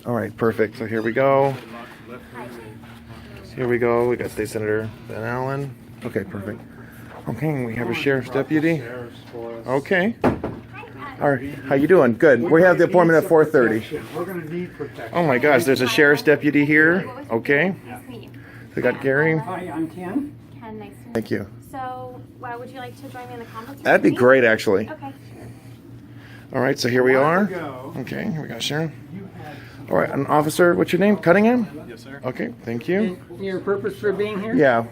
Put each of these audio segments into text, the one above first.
All right, perfect. So here we go. Here we go. We got State Senator Sen Allen. Okay, perfect. Okay, we have a sheriff's deputy. Okay. All right, how you doing? Good. We have the appointment at 4:30. We're going to need protection. Oh my gosh, there's a sheriff's deputy here. Okay. We got Gary. Hi, I'm Ken. Ken, nice to meet you. Thank you. So, would you like to join me in the comments? That'd be great, actually. Okay. All right, so here we are. Okay, here we go, Sharon. All right, an officer, what's your name? Cunningham? Yes, sir. Okay, thank you. Your purpose for being here? Yeah.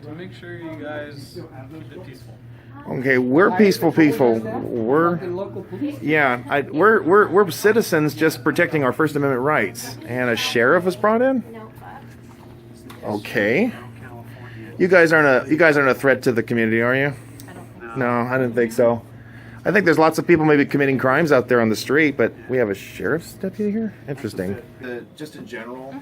To make sure you guys keep it peaceful. Okay, we're peaceful people. We're Local police? we're citizens just protecting our First Amendment rights. And a sheriff was brought in? No, Okay. You guys aren't a threat to the community, are you? I don't think No, I didn't think so. I think there's lots of people maybe committing crimes out there on the street, but we have a sheriff's deputy here? Interesting. Just in general.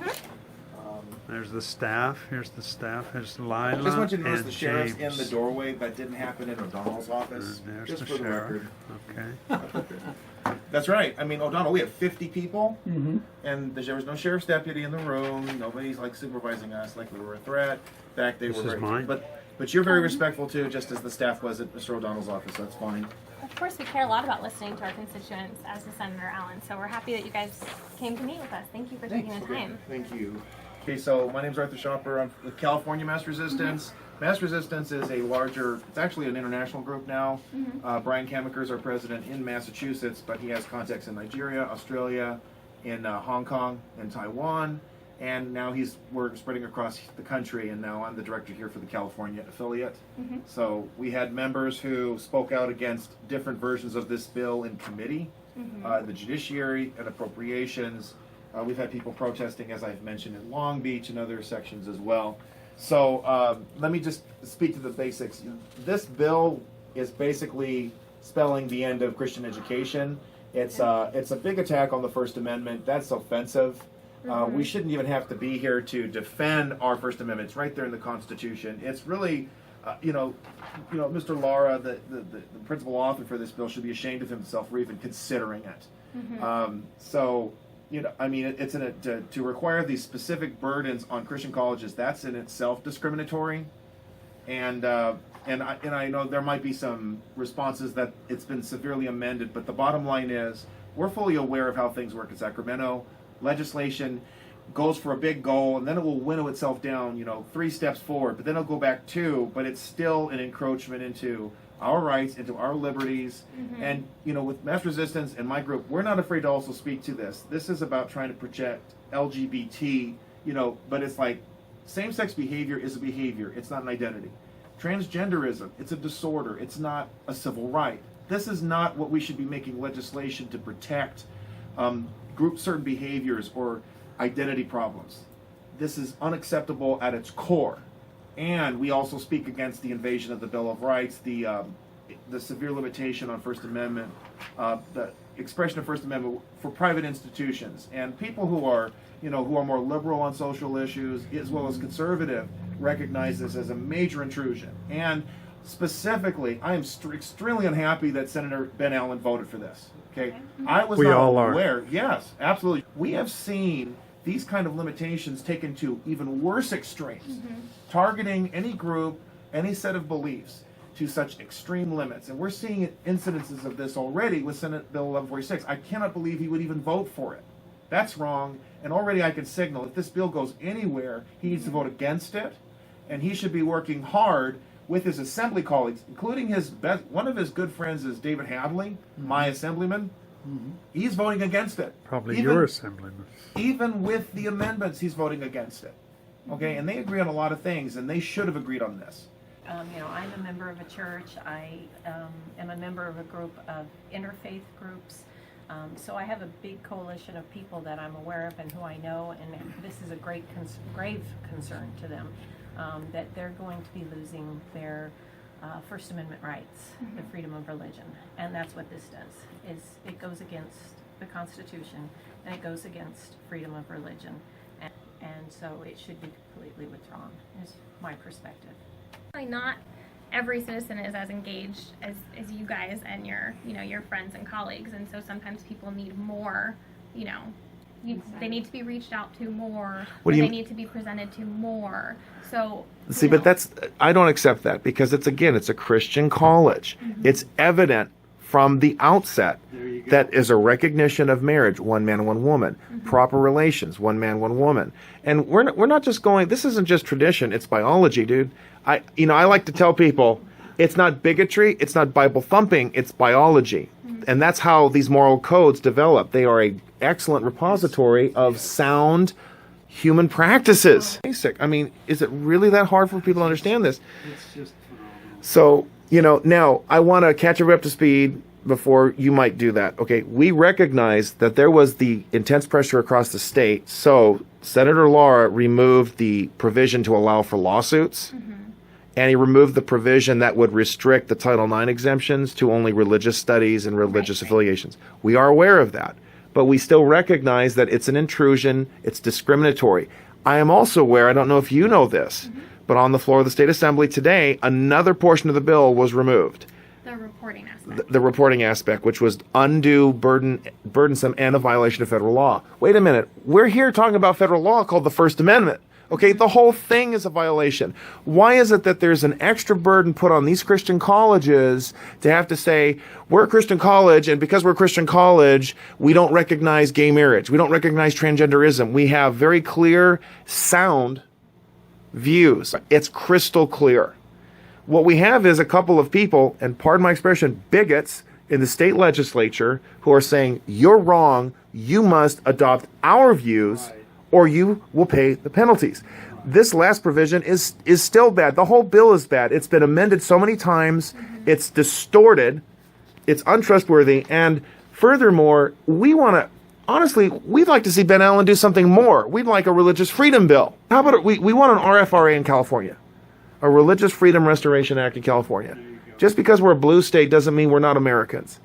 There's the staff. Here's the staff. Here's Lila. I just want you to notice and the sheriff's James. in the doorway. That didn't happen in O'Donnell's office. There's Just the for the sheriff. record. Okay. That's right. I mean, O'Donnell, we have 50 people, Mm-hmm. and there was no sheriff's deputy in the room. Nobody's like supervising us like we were a threat. In fact, they This were is very, mine. But you're very respectful too, just as the staff was at Mr. O'Donnell's office. That's fine. Of course, we care a lot about listening to our constituents, as the Senator Allen. So we're happy that you guys came to meet with us. Thank you for taking the time. Thank you. Okay, so my name's Arthur Shopper. I'm with California MassResistance. MassResistance is a larger, it's actually an international group now. Brian Kamaker is our president in Massachusetts, but he has contacts in Nigeria, Australia, in Hong Kong, and Taiwan. And now we're spreading across the country, and now I'm the director here for the California affiliate. So we had members who spoke out against different versions of this bill in committee, the judiciary and appropriations. We've had people protesting, as I've mentioned, in Long Beach and other sections as well. So let me just speak to the basics. This bill is basically spelling the end of Christian education. It's a big attack on the First Amendment. That's offensive. We shouldn't even have to be here to defend our First Amendment. It's right there in the Constitution. It's really, Mr. Lara, the principal author for this bill, should be ashamed of himself for even considering it. It's to require these specific burdens on Christian colleges. That's in itself discriminatory, and I know there might be some responses that it's been severely amended. But the bottom line is, we're fully aware of how things work in Sacramento. Legislation goes for a big goal, and then it will winnow itself down, 3 steps forward, but then it'll go back 2, but it's still an encroachment into our rights, into our liberties. And, with MassResistance and my group, we're not afraid to also speak to this. This is about trying to protect LGBT, but it's like same-sex behavior is a behavior. It's not an identity. Transgenderism, it's a disorder. It's not a civil right. This is not what we should be making legislation to protect certain behaviors or identity problems. This is unacceptable at its core. And we also speak against the invasion of the Bill of Rights, the severe limitation on First Amendment, the expression of First Amendment for private institutions, and people who are more liberal on social issues as well as conservative recognize this as a major intrusion. And specifically, I am extremely unhappy that Senator Ben Allen voted for this. Okay, I was We not all are. aware. Yes, absolutely. We have seen these kind of limitations taken to even worse extremes, targeting any group, any set of beliefs to such extreme limits. And we're seeing incidences of this already with Senate Bill 1146. I cannot believe he would even vote for it. That's wrong. And already I can signal if this bill goes anywhere, he needs to vote against it, and he should be working hard with his assembly colleagues, including one of his good friends is David Hadley, my assemblyman. He's voting against it. Probably your assemblyman. Even with the amendments, he's voting against it. Okay, and they agree on a lot of things, and they should have agreed on this. I'm a member of a church. I am a member of a group of interfaith groups. So I have a big coalition of people that I'm aware of and who I know, and this is a grave concern to them, that they're going to be losing their First Amendment rights, the freedom of religion. And that's what this does, is it goes against the Constitution, and it goes against freedom of religion. And so it should be completely withdrawn, is my perspective. Not every citizen is as engaged as you guys and your friends and colleagues, and so sometimes people need more they need to be reached out to more. What do or you- they need to be presented to more. So See, you but know, that's, I don't accept that because it's a Christian college. It's evident from the outset that is a recognition of marriage, one man, one woman, proper relations, one man, one woman. And we're not just going, this isn't just tradition, it's biology, dude. I like to tell people, it's not bigotry, it's not Bible thumping, it's biology. And that's how these moral codes develop. They are an excellent repository of sound human practices. Basic. I mean, is it really that hard for people to understand this? It's just phenomenal. So, now I want to catch everybody up to speed before you might do that. Okay, we recognize that there was the intense pressure across the state. So Senator Laura removed the provision to allow for lawsuits. And he removed the provision that would restrict the Title IX exemptions to only religious studies and religious affiliations. We are aware of that, but we still recognize that it's an intrusion, it's discriminatory. I am also aware, I don't know if you know this, but on the floor of the State Assembly today, another portion of the bill was removed. the reporting aspect. The reporting aspect, which was undue, burdensome, and a violation of federal law. Wait a minute, we're here talking about federal law called the First Amendment. Okay, the whole thing is a violation. Why is it that there's an extra burden put on these Christian colleges to have to say, we're a Christian college, and because we're a Christian college, we don't recognize gay marriage. We don't recognize transgenderism. We have very clear, sound views. It's crystal clear. What we have is a couple of people, and pardon my expression, bigots in the state legislature who are saying, you're wrong, you must adopt our views, or you will pay the penalties. This last provision is still bad. The whole bill is bad. It's been amended so many times. It's distorted. It's untrustworthy. And furthermore, honestly, we'd like to see Ben Allen do something more. We'd like a religious freedom bill. How about we want an RFRA in California, a Religious Freedom Restoration Act in California. Just because we're a blue state doesn't mean we're not Americans.